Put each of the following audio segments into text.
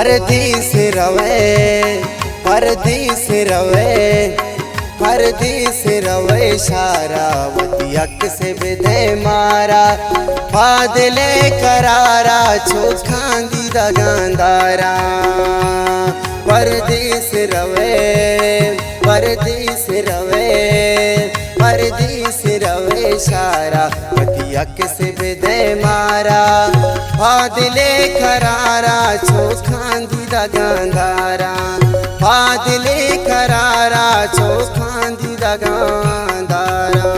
परदेस रवे परदेस रवे परदेस रवे शारावती अक से विदे मारा बादले करारा छोखांदी दगांदारा परदेस रवे परदेस रवे परदेस रवे शारावती अक से विदे मारा बादले करारा छोखांदी दगांदारा बादले करारा छोखांदी दगांदारा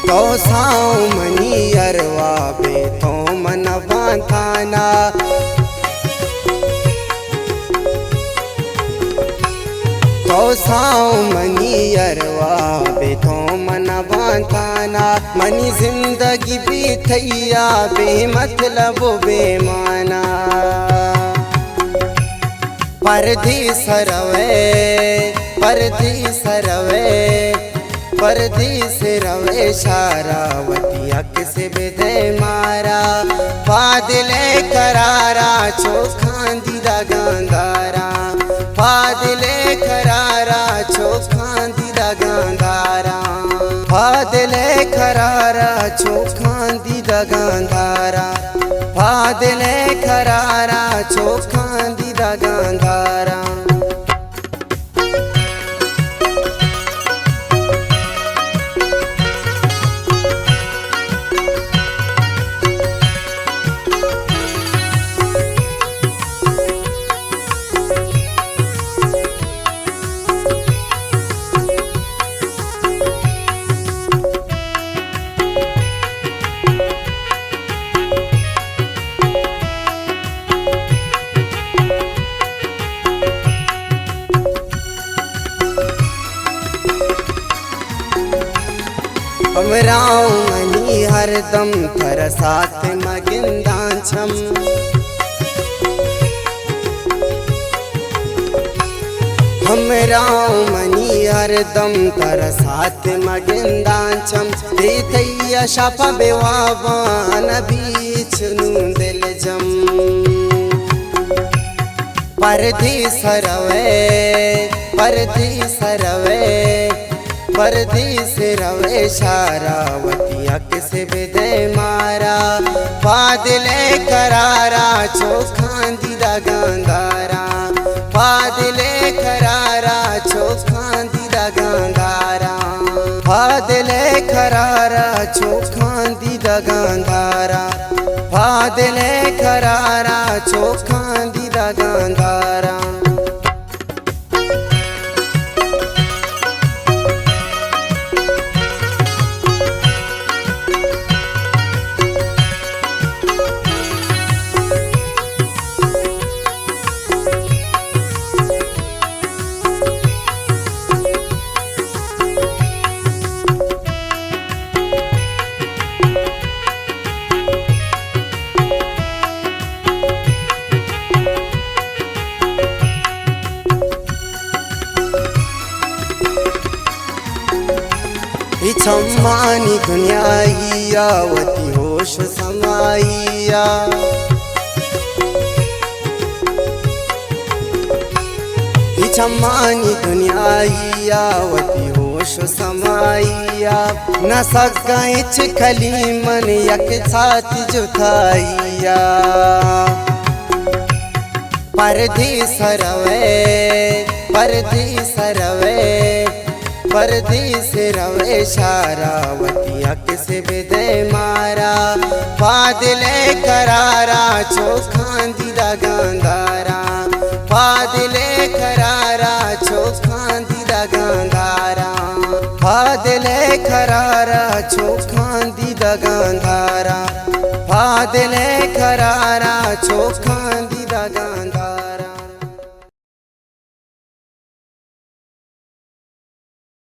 तो साऊ मनी अरवा बे तो मन बांधाना तो साऊ मनी अरवा बे तो मन बांधाना मनी जिंदगी भी थैया बे मतलब बेमाना परदेस रवे परदेस रवे परदेस रवे शारावती अक से विदे मारा बादले करारा छोखांदी दगांदारा बादले करारा छोखांदी दगांदारा बादले करारा छोखांदी दगांदारा बादले करारा छोखांदी दगांदारा हमराऊ मनी हरदम थर साथ मगिंदांचम हमराऊ मनी हरदम थर साथ मगिंदांचम दे थैया शापा बेवाबान बीच नू दिल जम परदेस रवे परदेस रवे परदेस रवे शारावती अक से विदे मारा बादले करारा छोखांदी दगांदारा बादले करारा छोखांदी दगांदारा बादले करारा छोखांदी दगांदारा बादले करारा छोखांदी दगांदारा छम्मानी दुनिया वती होश समाइया छम्मानी दुनिया वती होश समाइया न सगाइच खली मन यक साथ जुथाइया परदेस रवे परदेस रवे परदेस रवे शारावती अक से विदे मारा बादले करारा छोखांदी दगांदारा बादले करारा छोखांदी दगांदारा बादले करारा छोखांदी दीदा गांधारा फादले खरारा चोखा दीदा गांधारा